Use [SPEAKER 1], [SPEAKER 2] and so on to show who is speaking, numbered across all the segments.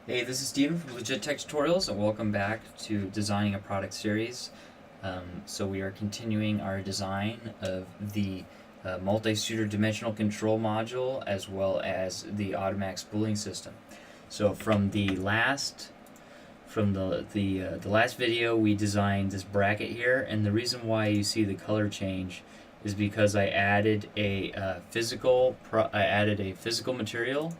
[SPEAKER 1] Hey, this is Steven from LegitTechTutorials, and welcome back to Designing a Product series. So we are continuing our design of the multi-shooter dimensional control module as well as the automatic spooling system. So from the last video, we designed this bracket here, and the reason why you see the color change is because I added a physical material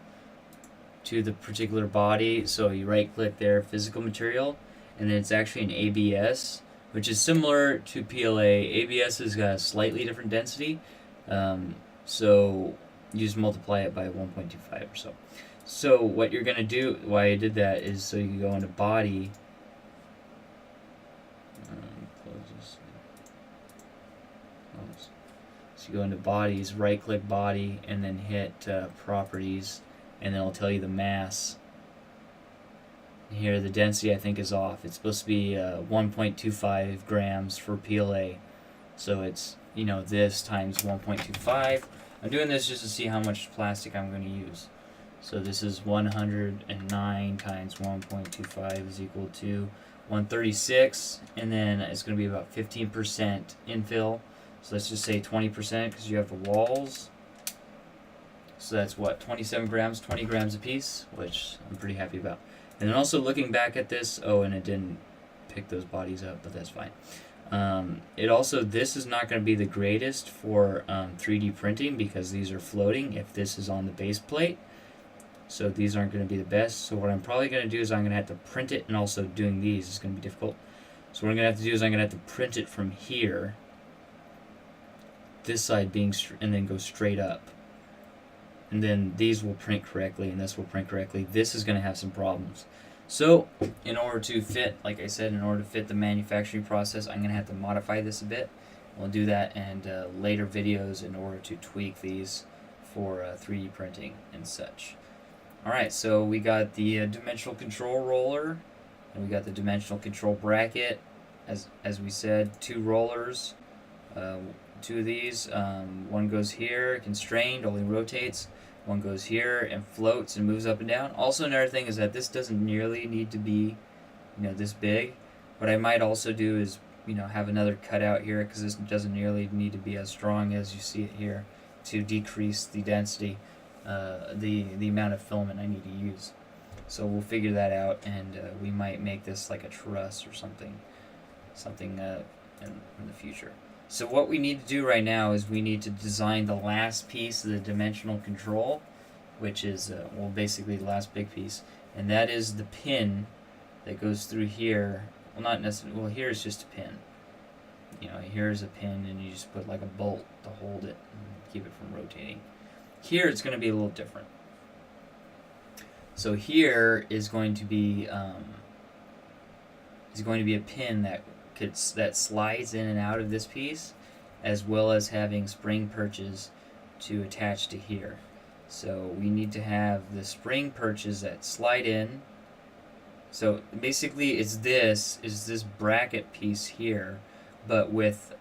[SPEAKER 1] to the particular body. So you right click there, physical material, and then it's actually an ABS, which is similar to PLA. ABS has got a slightly different density, so you just multiply it by 1.25 or so. So what you're gonna do, why I did that, is so you can go into body. Close this. So you go into bodies, right click body, and then hit properties, and then it'll tell you the mass. Here the density I think is off. It's supposed to be 1.25 grams for PLA. So it's, this times 1.25. I'm doing this just to see how much plastic I'm going to use. So this is 109 times 1.25 is equal to 136, and then it's going to be about 15% infill. So let's just say 20% because you have the walls. So that's what, 27 grams, 20 grams a piece, which I'm pretty happy about. And then also looking back at this, and it didn't pick those bodies up, but that's fine. This is not going to be the greatest for 3D printing because these are floating if this is on the base plate. So these aren't going to be the best. So what I'm probably going to do is I'm going to have to print it, and also doing these is going to be difficult. So what I'm going to have to do is I'm going to have to print it from here, this side being, and then go straight up. And then these will print correctly, and this will print correctly. This is going to have some problems. So in order to fit, like I said, in order to fit the manufacturing process, I'm going to have to modify this a bit. We'll do that in later videos in order to tweak these for 3D printing and such. Alright, so we got the dimensional control roller, and we got the dimensional control bracket. As we said, 2 rollers, 2 of these. One goes here, constrained, only rotates. One goes here and floats and moves up and down. Also, another thing is that this doesn't nearly need to be, this big. What I might also do is, have another cutout here because this doesn't nearly need to be as strong as you see it here to decrease the density, the amount of filament I need to use. So we'll figure that out, and we might make this like a truss or something in the future. So what we need to do right now is we need to design the last piece of the dimensional control, which is, basically the last big piece. And that is the pin that goes through here. Well, not necessarily, here is just a pin. Here's a pin, and you just put like a bolt to hold it and keep it from rotating. Here it's going to be a little different. So here is going to be a pin that slides in and out of this piece, as well as having spring perches to attach to here. So we need to have the spring perches that slide in. So basically it's this bracket piece here, but with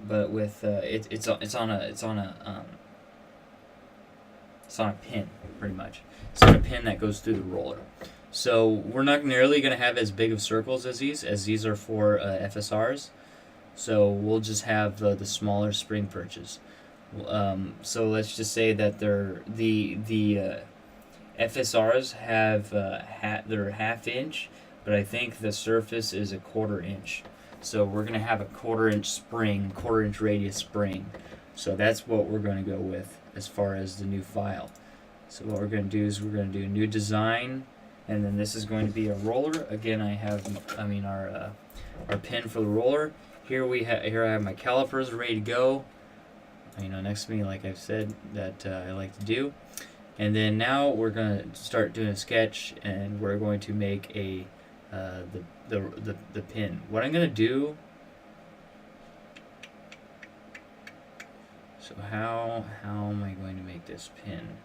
[SPEAKER 1] it's on a pin, pretty much. It's on a pin that goes through the roller. So we're not nearly going to have as big of circles as these are for FSRs. So we'll just have the smaller spring perches. So let's just say that the FSRs have they're 1/2 inch, but I think the surface is 1/4 inch. So we're going to have a 1/4 inch spring, 1/4 inch radius spring. So that's what we're going to go with as far as the new file. So what we're going to do is we're going to do a new design. And then this is going to be a roller. Again, our pin for the roller. Here I have my calipers ready to go. Next to me, like I've said, that I like to do. And then now we're gonna start doing a sketch, and we're going to make the pin. What I'm gonna do. So how am I going to make this pin?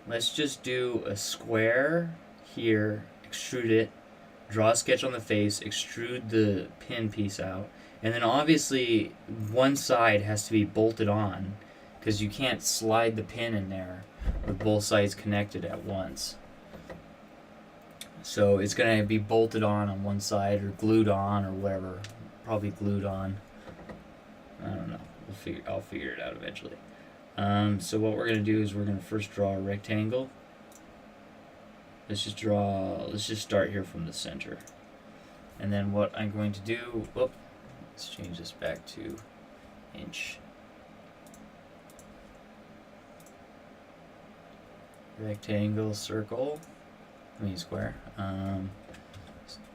[SPEAKER 1] Let's just do a square here, extrude it, draw a sketch on the face, extrude the pin piece out, and then obviously one side has to be bolted on because you can't slide the pin in there with both sides connected at once. So it's going to be bolted on one side or glued on or whatever. Probably glued on. I don't know. I'll figure it out eventually. So what we're going to do is we're going to first draw a rectangle. Let's just start here from the center. And then what I'm going to do, let's change this back to inch. Rectangle, circle, square.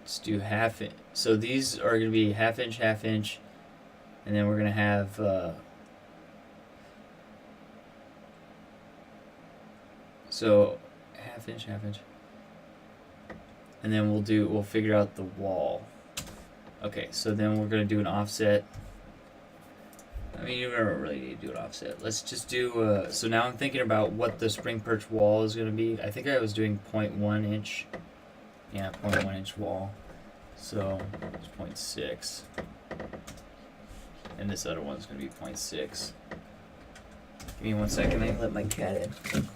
[SPEAKER 1] Let's do half inch. So these are going to be half inch, and then we're going to have so half inch, and then we'll figure out the wall. Okay, so then we're going to do an offset. I mean, you don't really need to do an offset. Let's just do, so now I'm thinking about what the spring perch wall is going to be. I think I was doing 0.1 inch. Yeah, 0.1 inch wall. So it's 0.6. And this other one's going to be 0.6. Give me 1 second, I can let my cat in.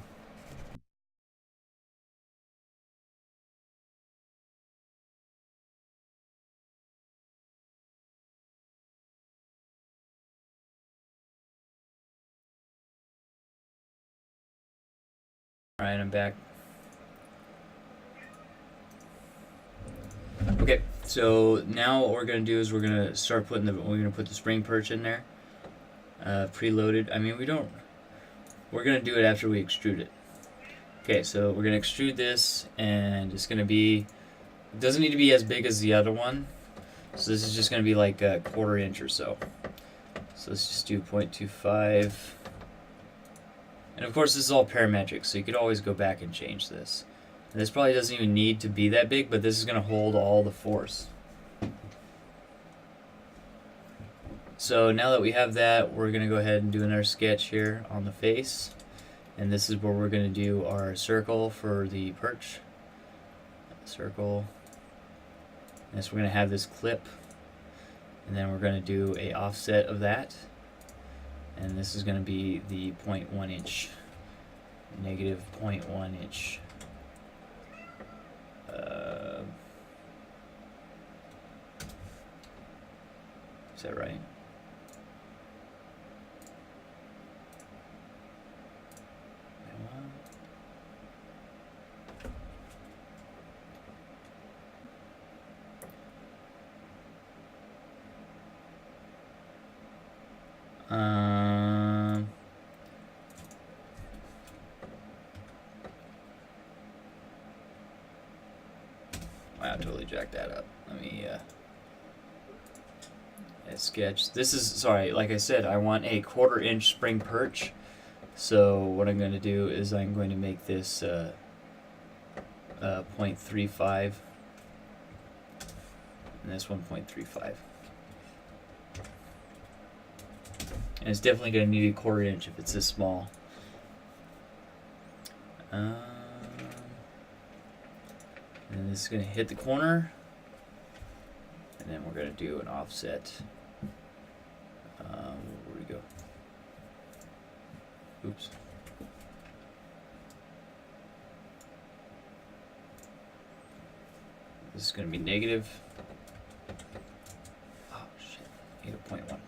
[SPEAKER 1] Alright, I'm back. Okay, so now what we're gonna do is we're gonna start putting we're gonna put the spring perch in there, preloaded. I mean, we're gonna do it after we extrude it. Okay, so we're gonna extrude this, and it's gonna be, it doesn't need to be as big as the other one. So this is just gonna be like a 1/4 inch or so. So let's just do 0.25. And of course this is all parametric, so you could always go back and change this. And this probably doesn't even need to be that big, but this is going to hold all the force. So now that we have that, we're going to go ahead and do another sketch here on the face. And this is where we're going to do our circle for the perch. Circle. And so we're going to have this clip. And then we're going to do a offset of that. And this is going to be the 0.1 inch. Negative 0.1 inch. Is that right? Wow, totally jacked that up. Let me sketch. This is, sorry, like I said, I want a 1/4 inch spring perch. So what I'm going to do is I'm going to make this 0.35 and this 1.35. And it's definitely going to need a 1/4 inch if it's this small. And this is going to hit the corner, and then we're going to do an offset. Where do we go? Oops. This is going to be negative. Oh shit! Need a 0.1.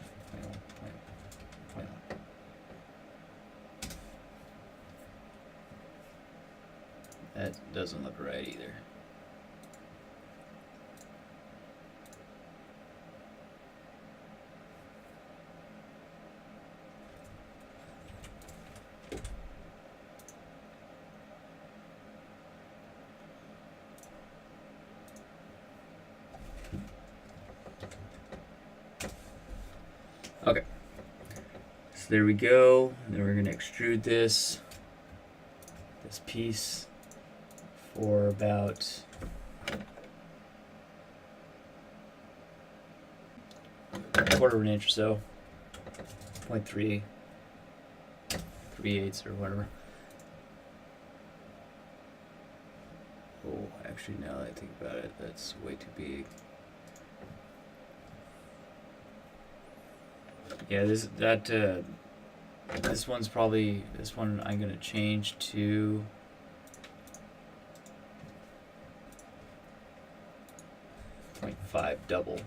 [SPEAKER 1] That doesn't look right either. Okay, so there we go. Then we're going to extrude this piece for about a 1/4 inch or so, 0.3, 3/8 or whatever. Oh, actually, now that I think about it, that's way too big. Yeah, This one I'm going to change to 0.5 double.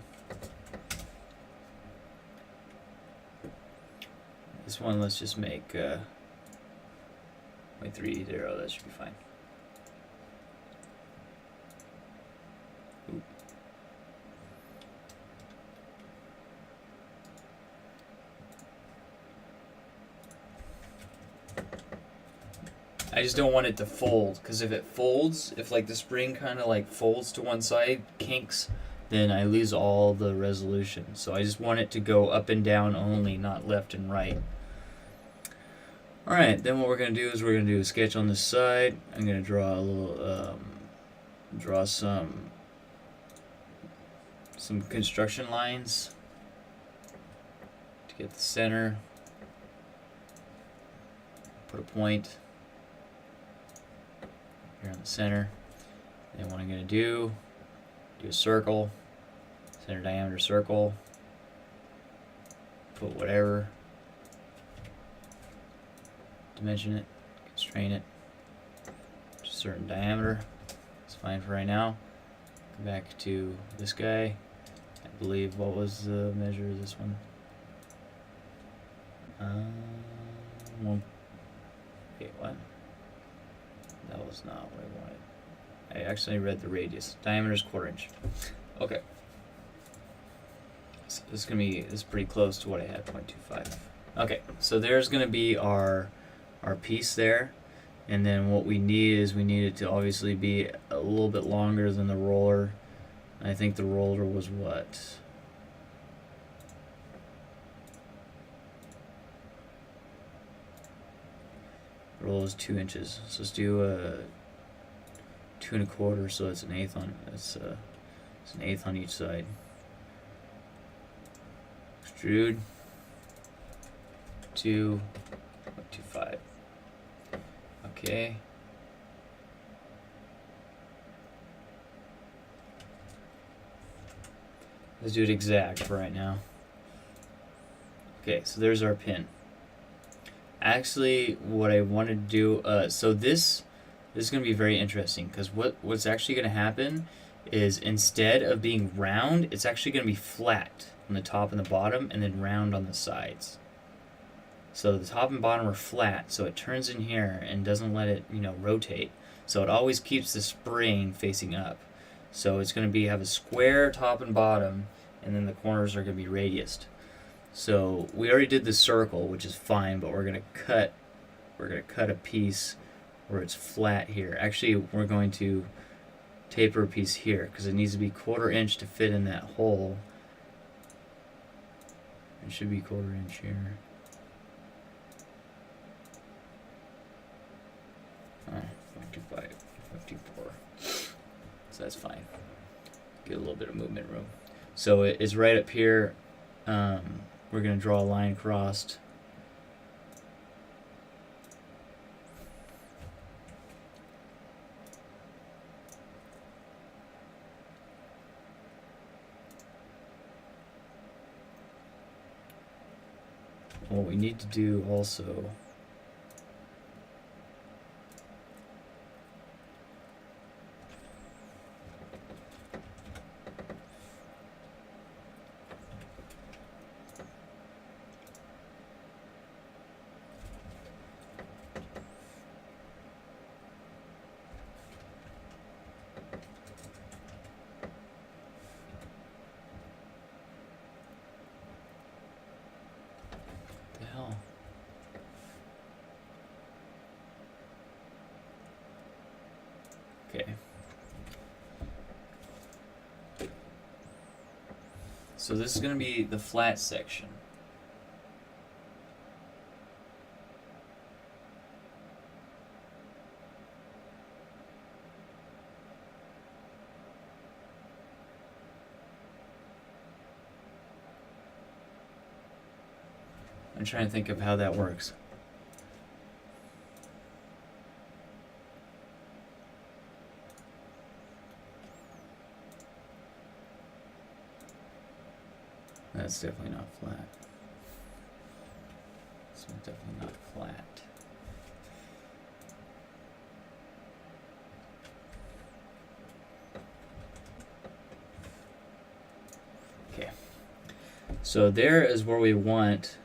[SPEAKER 1] This one, let's just make 0.30, that should be fine. Oop. I just don't want it to fold, because if it folds, if like the spring kind of like folds to one side, kinks, then I lose all the resolution. So I just want it to go up and down only, not left and right. Alright, then what we're going to do is we're going to do a sketch on this side. I'm going to draw a little, draw some construction lines to get the center. Put a point here in the center. And what I'm going to do a circle, center diameter circle, put whatever, dimension it, constrain it to a certain diameter. It's fine for right now. Go back to this guy. I believe, what was the measure of this one? Wait, what? That was not what I wanted. I actually read the radius. Diameter is 1/4 inch. Okay. So this is pretty close to what I had, 0.25. Okay, so there's gonna be our piece there, and then what we need it to obviously be a little bit longer than the roller. I think the roller was what? The roller is 2 inches. So let's do 2 1/4, so it's an eighth on it's an eighth on each side. Extrude 2.25. Okay. Let's do it exact for right now. Okay, so there's our pin. Actually, what I wanted to do, so this is going to be very interesting, because what's actually going to happen is instead of being round, it's actually going to be flat on the top and the bottom, and then round on the sides. So the top and bottom are flat, so it turns in here and doesn't let it, rotate. So it always keeps the spring facing up. So it's going to have a square top and bottom, and then the corners are going to be radiused. So we already did the circle, which is fine, but we're going to cut a piece where it's flat here. Actually, we're going to taper a piece here because it needs to be 1/4 inch to fit in that hole. It should be 1/4 inch here. Oh, 55, 54. So that's fine. Get a little bit of movement room. So it's right up here. We're going to draw a line across. What we need to do also Okay. So this is going to be the flat section. I'm trying to think of how that works. That's definitely not flat. So definitely not flat. Okay, so there is where we want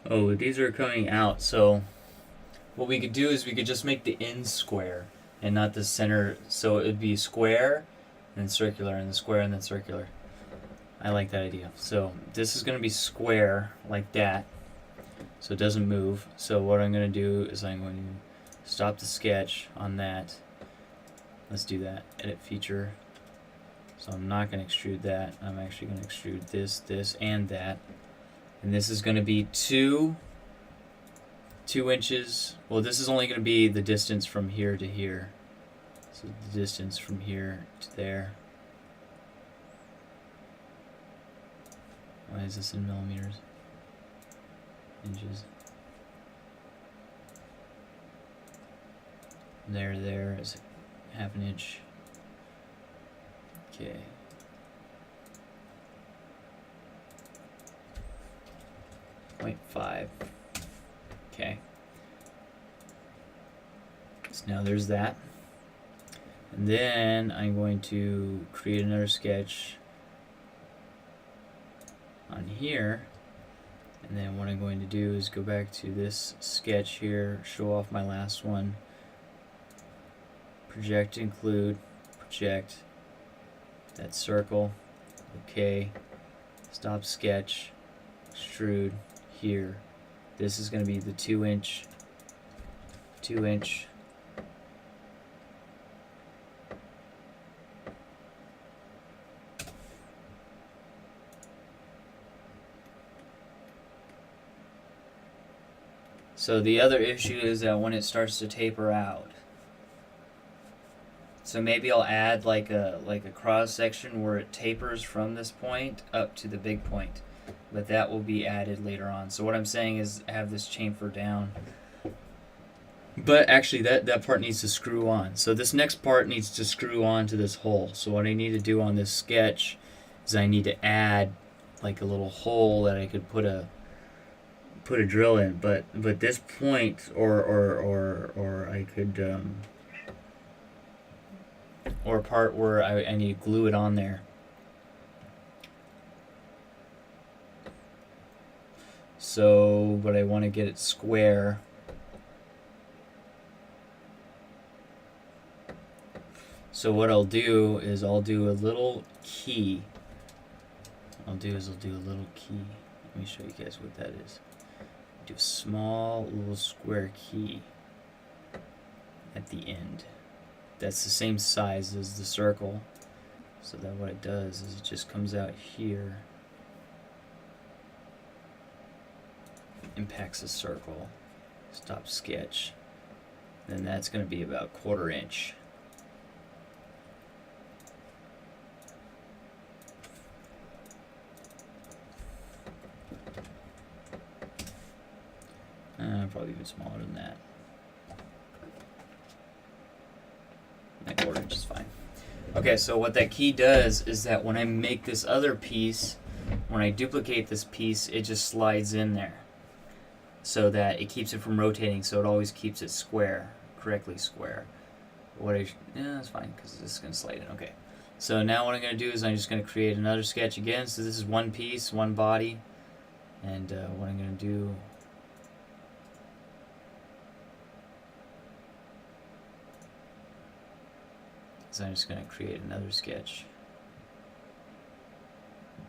[SPEAKER 1] oh, these are coming out, so what we could do is we could just make the ends square and not the center, so it would be square and then circular and then square and then circular. I like that idea. So this is going to be square like that, so it doesn't move. So what I'm going to do is I'm going to stop the sketch on that. Let's do that. Edit feature. So I'm not going to extrude that. I'm actually going to extrude this, this, and that. And this is going to be 2 inches. Well, this is only going to be the distance from here to here. So the distance from here to there. Why is this in millimeters? Inches. There is 1/2 inch. Okay. .5. Okay. So now there's that. And then I'm going to create another sketch on here. And then what I'm going to do is go back to this sketch here, show off my last one. Project, include, project, that circle. Okay. Stop sketch, extrude here. This is going to be the 2 inch. So the other issue is that when it starts to taper out. So maybe I'll add like a cross section where it tapers from this point up to the big point. But that will be added later on. So what I'm saying is have this chamfer down. But actually that part needs to screw on. So this next part needs to screw on to this hole. So what I need to do on this sketch is I need to add like a little hole that I could put a drill in. But this point or I could or a part where I need to glue it on there. So, but I want to get it square. So what I'll do is I'll do a little key. I'll do a little key. Let me show you guys what that is. Do a small little square key at the end. That's the same size as the circle. So that what it does is it just comes out here. Impacts a circle. Stop sketch. Then that's going to be about 1/4 inch. Probably even smaller than that. That 1/4 inch is fine. Okay, so what that key does is that when I make this other piece, when I duplicate this piece, it just slides in there. So that it keeps it from rotating, so it always keeps it square, correctly square. Yeah, that's fine, because this is going to slide in. Okay. So now what I'm going to do is I'm just going to create another sketch again. So this is one piece, one body. And what I'm going to do... is I'm just going to create another sketch.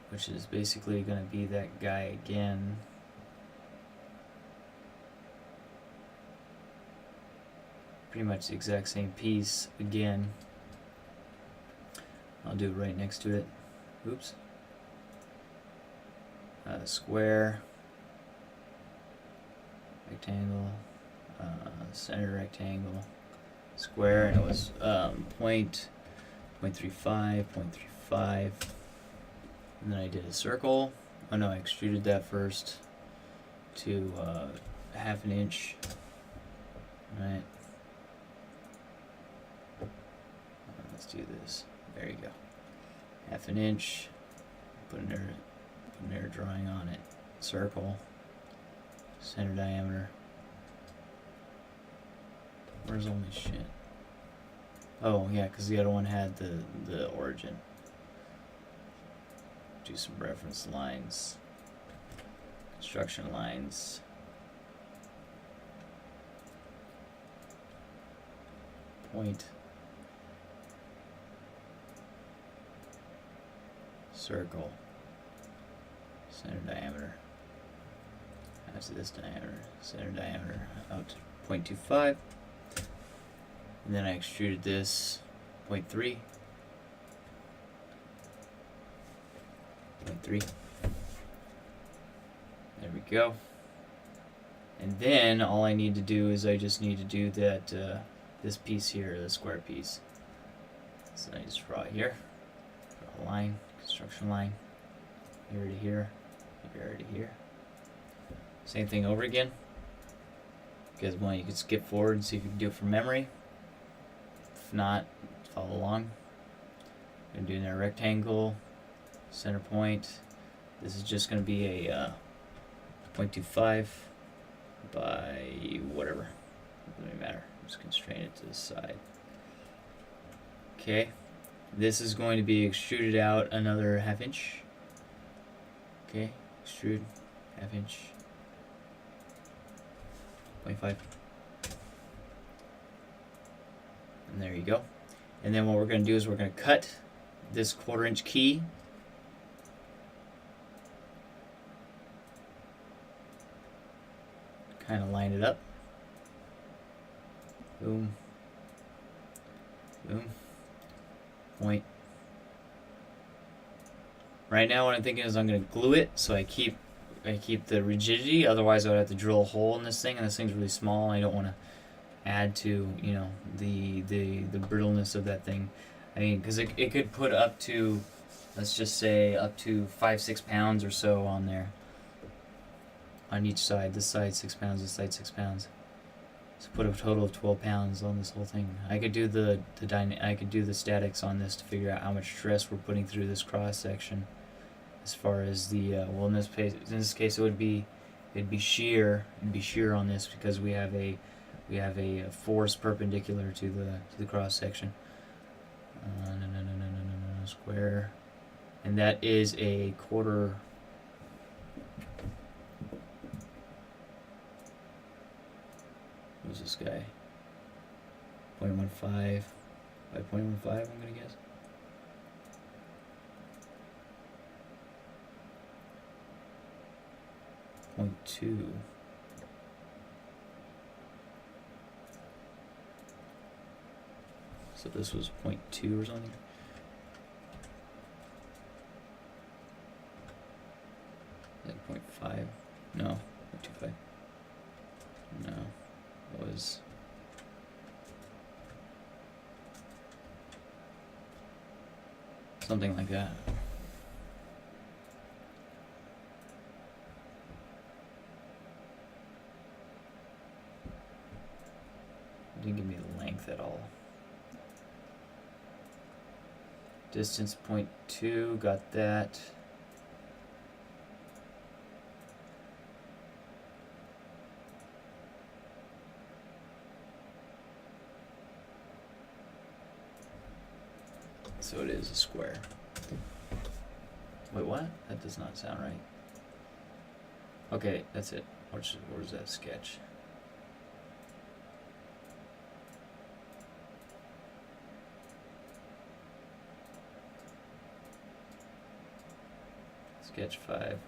[SPEAKER 1] Which is basically going to be that guy again. Pretty much the exact same piece again. I'll do it right next to it. Oops. Square, rectangle, center rectangle, square, and it was 0.35, 0.35, and then I did a circle. Oh no, I extruded that first to ½ inch. Right. Let's do this. There you go. ½ inch. Put an air drawing on it. Circle. Center diameter. Where's all my shit? Oh yeah, because the other one had the origin. Do some reference lines. Construction lines. Point. Circle. Center diameter. That's this diameter. Center diameter out to 0.25. And then I extruded this 0.3. 0.3. There we go. And then all I need to do is I just need to do that this piece here, the square piece. So I just draw it here. Draw a line, construction line, here to here, here to here. Same thing over again. Because one, you could skip forward and see if you can do it from memory. If not, follow along. I'm doing a rectangle, center point. This is just going to be a 0.25 by whatever. Doesn't really matter. Just constrain it to the side. Okay. This is going to be extruded out another ½ inch. Okay. Extrude ½ inch. 0.5. And there you go. And then what we're going to do is we're going to cut this 1/4 inch key. Kind of line it up. Boom. Boom. Point. Right now what I'm thinking is I'm going to glue it so I keep the rigidity, otherwise I would have to drill a hole in this thing, and this thing's really small and I don't want to add to, you know, the brittleness of that thing. I mean, because it could put up to, let's just say, up to 5-6 pounds or so on there. On each side. This side 6 pounds, this side 6 pounds. So put a total of 12 pounds on this whole thing. I could do I could do the statics on this to figure out how much stress we're putting through this cross section. As far as the well, in this case it'd be shear. It'd be shear on this because we have a force perpendicular to the cross section. Square, and that is a 1/4. Who's this guy? 0.15 by 0.15, I'm gonna guess. .2. So this was 0.2 or something. Like 0.5? No, 0.25. No, it was something like that. Didn't give me the length at all. Distance 0.2, got that. So it is a square. Wait, what? That does not sound right. Okay, that's it. Where's that sketch? Sketch 5.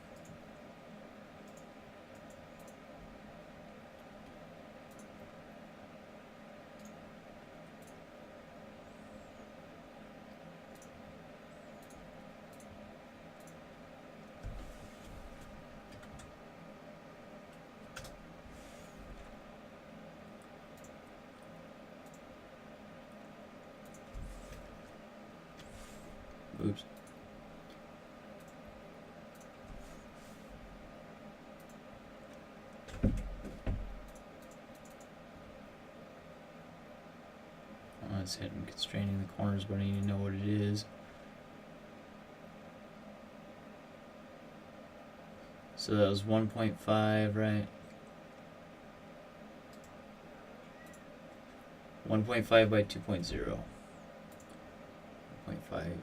[SPEAKER 1] Oops. Oh, it's hitting constraining the corners, but I need to know what it is. So that was 1.5, right? 1.5 by 2.0. 1.5 by 2.0.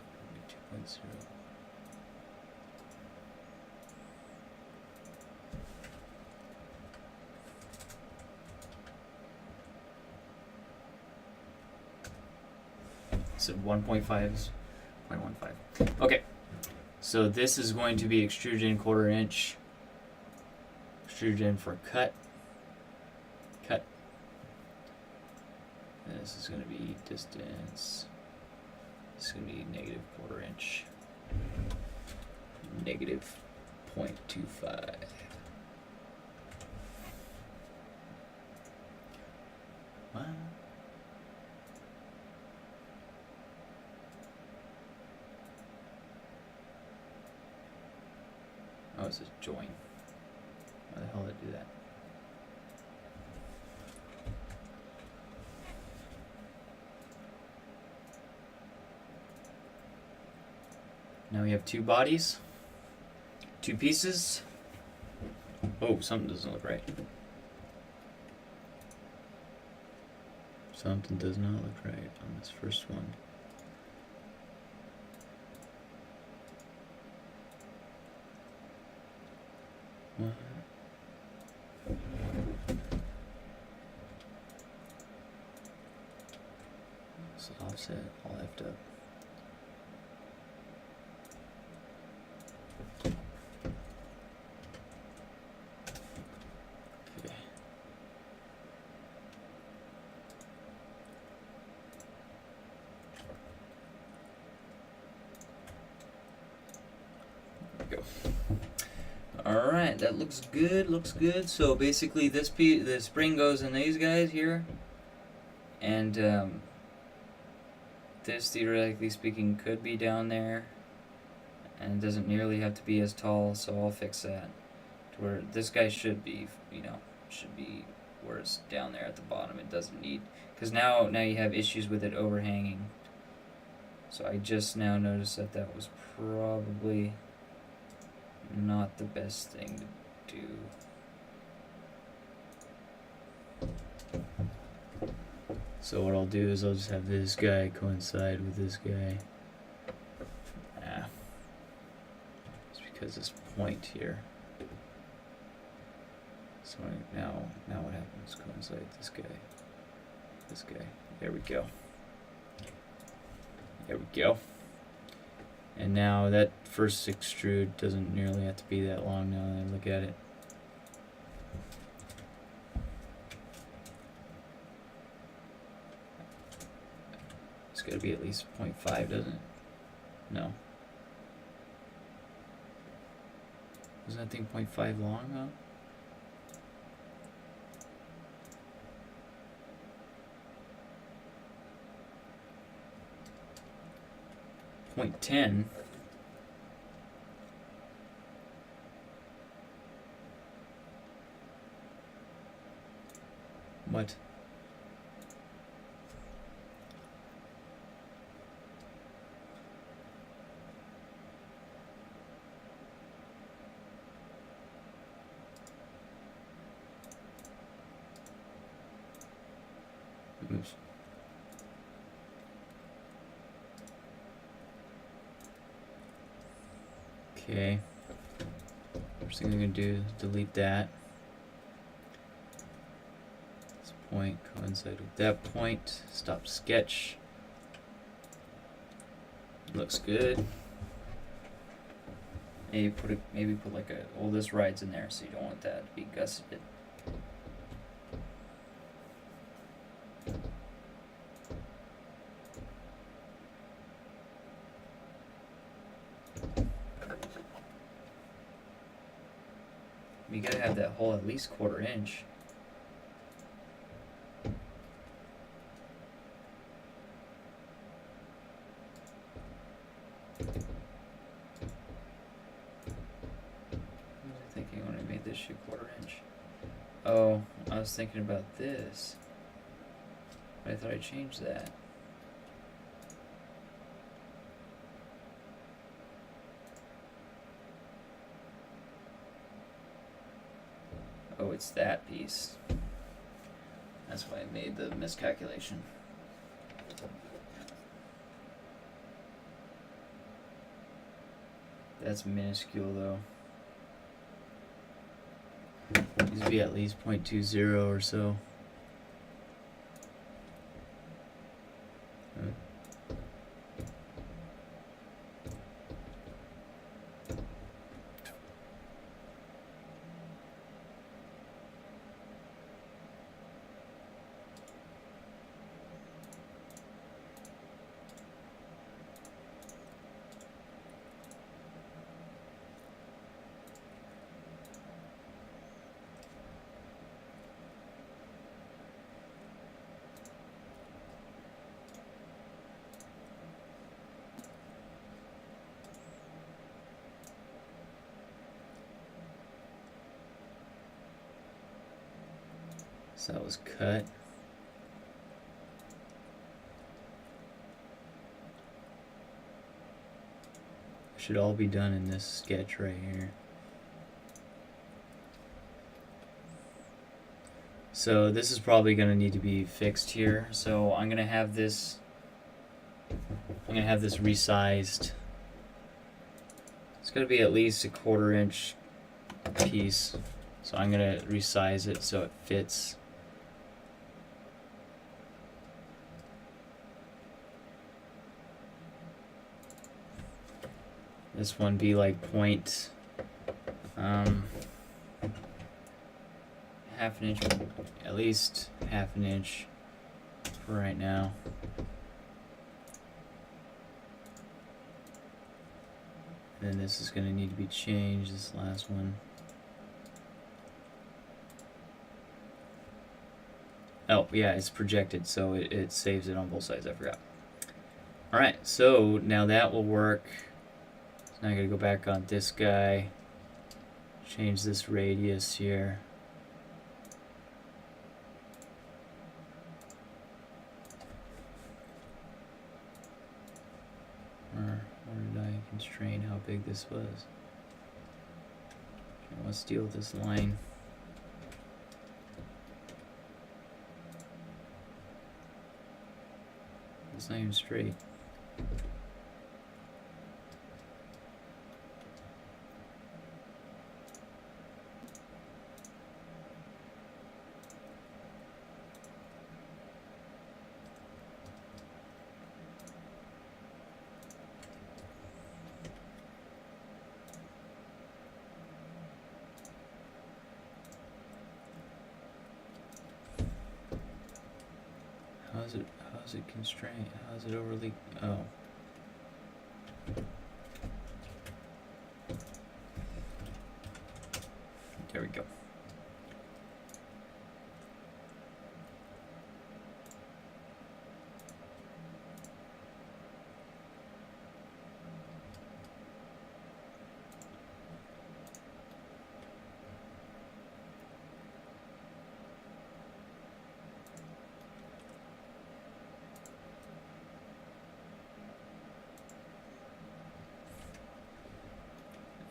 [SPEAKER 1] So 1.5 is 0.15. Okay. So this is going to be extruded in 1/4 inch. Extruded in for cut. Cut. And this is going to be distance. This is going to be negative 1/4 inch. Negative 0.25. What? Oh, it's a join. Why the hell did I do that? Now we have 2 bodies, 2 pieces. Oh, something doesn't look right. Something does not look right on this first one. What? This offset all effed up. Okay. There we go. Alright, that looks good, So basically this the spring goes in these guys here. And this, theoretically speaking, could be down there. And it doesn't nearly have to be as tall, so I'll fix that. To where this guy should be, should be where it's down there at the bottom. It doesn't need, because now you have issues with it overhanging. So I just now noticed that was probably not the best thing to do. So what I'll do is I'll just have this guy coincide with this guy. It's because this point here. So now what happens? Coincide this guy. This guy. There we go. There we go. And now that first extrude doesn't nearly have to be that long now that I look at it. It's got to be at least 0.5, doesn't it? No. Wasn't that thing 0.5 long though? Point 10. What? Oops. Okay. First thing I'm gonna do is delete that. This point coincide with that point. Stop sketch. Looks good. Maybe put like a oldest rides in there, so you don't want that to be gusseted. You gotta have that hole at least 1/4 inch. make this shit 1/4 inch? Oh, I was thinking about this. I thought I changed that. Oh, it's that piece. That's why I made the miscalculation. That's minuscule though. Needs to be at least 0.20 or so. So that was cut. Should all be done in this sketch right here. So this is probably going to need to be fixed here. So I'm going to have this resized. It's going to be at least a 1/4 inch piece. So I'm going to resize it so it fits. This one be like half an inch, at least half an inch for right now. And then this is going to need to be changed, this last one. Oh, yeah, it's projected, so it saves it on both sides. I forgot. Alright, so now that will work. So now I gotta go back on this guy, change this radius here. Or did I constrain how big this was? Okay, let's deal with this line. It's not even straight. How's it constrained? How's it overly? Oh. There we go.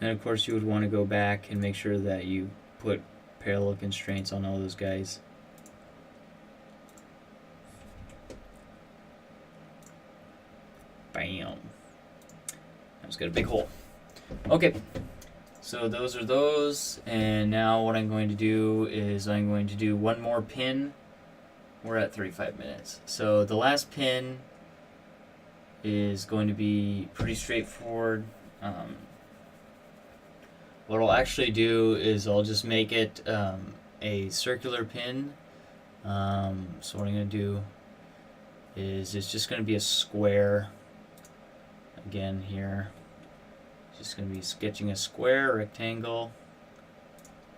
[SPEAKER 1] And of course you would want to go back and make sure that you put parallel constraints on all those guys. Bam. I just got a big hole. Okay, so those are those, and now what I'm going to do is I'm going to do one more pin. We're at 35 minutes. So the last pin is going to be pretty straightforward. What I'll actually do is I'll just make it a circular pin. So what I'm going to do is it's just going to be a square again here. Just going to be sketching a square, rectangle,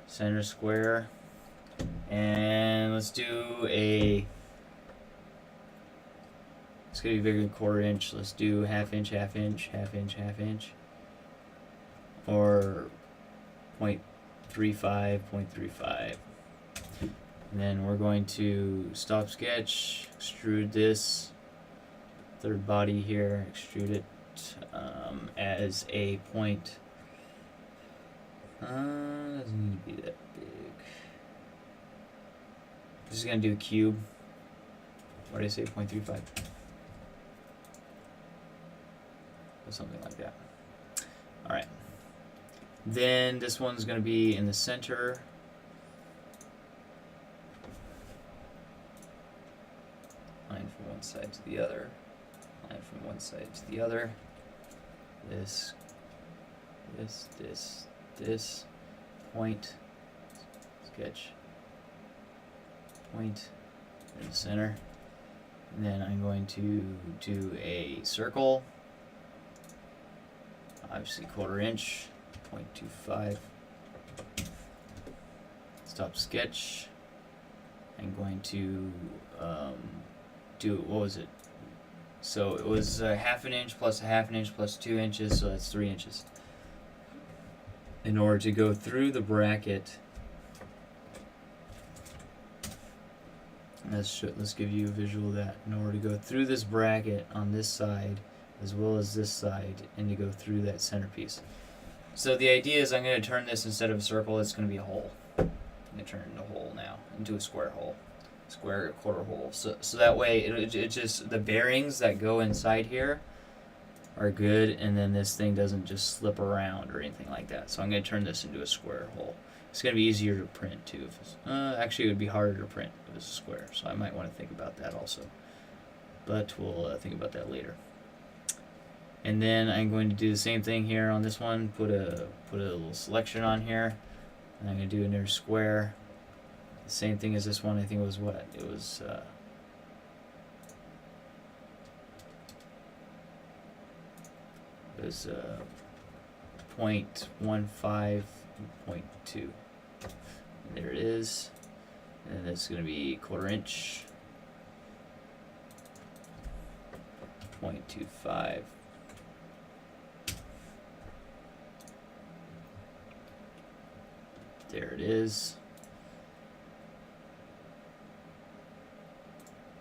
[SPEAKER 1] center square, and let's do it's going to be bigger than 1/4 inch. Let's do half inch, half inch, half inch, half inch, or 0.15 0.35, 0.35. And then we're going to stop sketch, extrude this third body here, extrude it as a point. Doesn't need to be that big. This is going to do a cube. What did I say, 0.35? Or something like that. Alright. Then this one's going to be in the center. Line from one side to the other. Line from one side to the other. This. Point. Sketch. Point in the center. And then I'm going to do a circle. Obviously 1/4 inch. 0.25. Stop sketch. I'm going to do, what was it? So it was 1/2 inch plus 1/2 inch plus 2 inches, so that's 3 inches. In order to go through the bracket, let's give you a visual of that. In order to go through this bracket on this side, as well as this side, and to go through that centerpiece. So the idea is I'm going to turn this, instead of a circle, it's going to be a hole. I'm going to turn it into a hole now, into a square hole. Square 1/4 hole. So that way, it just, the bearings that go inside here are good, and then this thing doesn't just slip around or anything like that. So I'm going to turn this into a square hole. It's going to be easier to print too. Actually, it would be harder to print if it's a square, so I might want to think about that also. But we'll think about that later. And then I'm going to do the same thing here on this one. Put a little selection on here, and I'm going to do another square. The same thing as this one. I think it was what? It was 0.15, 0.2. There it is. And it's going to be 1/4 inch. 0.25. There it is.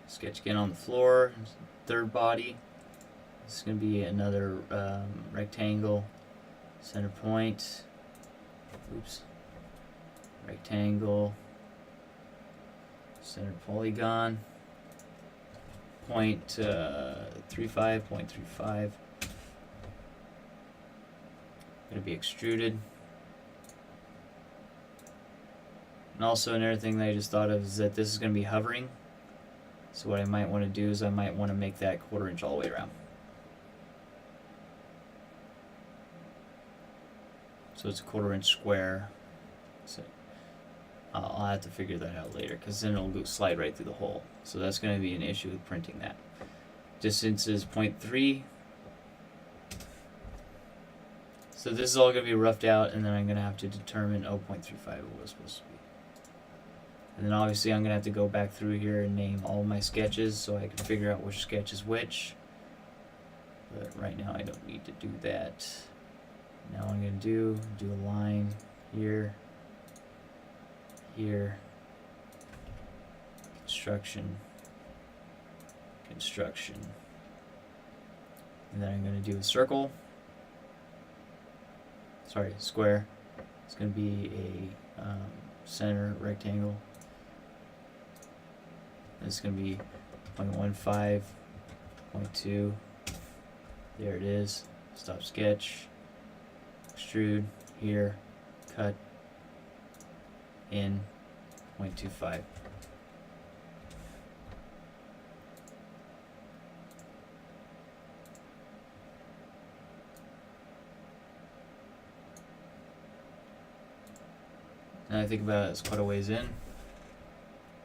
[SPEAKER 1] Sketch again on the floor. Third body. This is going to be another rectangle. Center point. Oops. Rectangle. Center polygon. 0.35, 0.35. Going to be extruded. And also another thing that I just thought of is that this is going to be hovering. So what I might want to do is I might want to make that 1/4 inch all the way around. So it's a 1/4 inch square. So I'll have to figure that out later, because then it'll slide right through the hole. So that's going to be an issue with printing that. Distance is 0.3. So this is all going to be roughed out, and then I'm going to have to determine 0.35 what was supposed to be. And then obviously I'm going to have to go back through here and name all my sketches so I can figure out which sketch is which. But right now I don't need to do that. Now what I'm going to do a line here, here, construction, construction. And then I'm going to do a circle. Sorry, square. It's going to be a center rectangle. It's going to be 0.15, 0.2. There it is. Stop sketch. Extrude. Here. Cut. In. 0.25. Now I think about it, it's quite a ways in,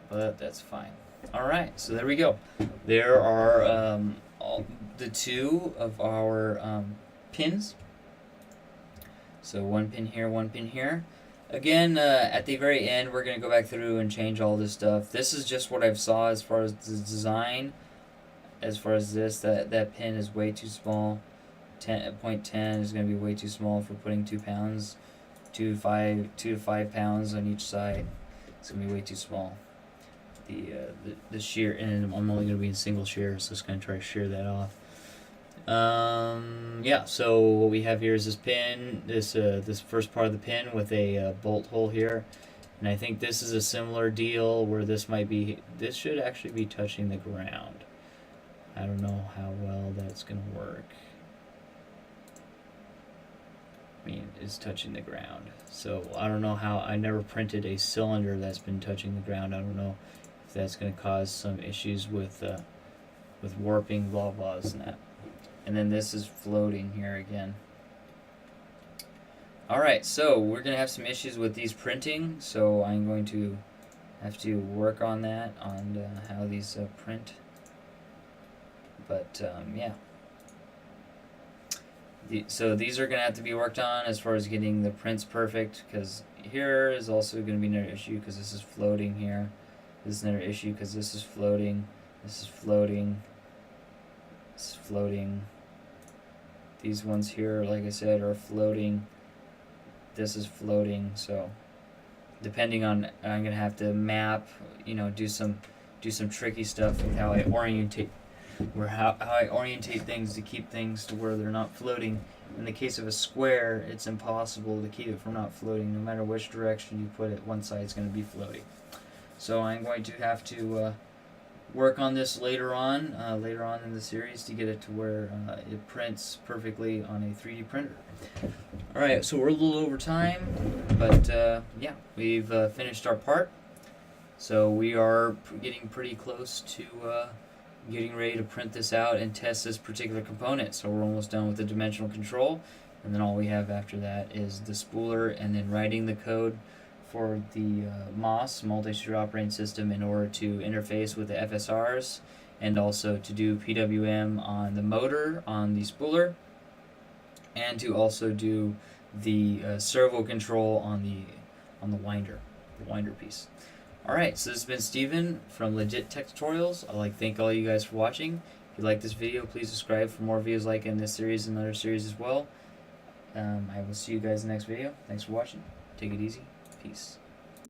[SPEAKER 1] but that's fine. Alright, so there we go. There are all the two of our pins. So one pin here, one pin here. Again, at the very end, we're going to go back through and change all this stuff. This is just what I've saw as far as the design. As far as this, that pin is way too small. 0.10 is going to be way too small for putting 2 pounds. 2 to 5 pounds on each side. It's gonna be way too small. The shear, and I'm only gonna be in single shear, so it's gonna try to shear that off. Yeah, so what we have here is this pin, this first part of the pin with a bolt hole here, and I think this is a similar deal where this should actually be touching the ground. I don't know how well that's gonna work. I mean, it's touching the ground, so I don't know how. I never printed a cylinder that's been touching the ground. I don't know if that's gonna cause some issues with warping, blah blahs and that. And then this is floating here again. Alright, so we're going to have some issues with these printing, so I'm going to have to work on that, on how these print. But, yeah. So these are going to have to be worked on as far as getting the prints perfect, because here is also going to be another issue because this is floating here. This is another issue because this is floating, this is floating, this is floating. These ones here, like I said, are floating. This is floating, so depending on, I'm gonna have to map, do some tricky stuff with how I orientate, how I orientate things to keep things to where they're not floating. In the case of a square, it's impossible to keep it from not floating. No matter which direction you put it, one side's gonna be floating. So I'm going to have to work on this later on in the series to get it to where it prints perfectly on a 3D printer. Alright, so we're a little over time, but yeah, we've finished our part. So we are getting pretty close to getting ready to print this out and test this particular component. So we're almost done with the dimensional control, and then all we have after that is the spooler and then writing the code for the MOS, multi-shooter operating system, in order to interface with the FSRs, and also to do PWM on the motor on the spooler, and to also do the servo control on the winder piece. Alright, so this has been Steven from LegitTechTutorials. I'd like to thank all you guys for watching. If you like this video, please subscribe for more videos like in this series and other series as well. I will see you guys in the next video. Thanks for watching. Take it easy. Peace.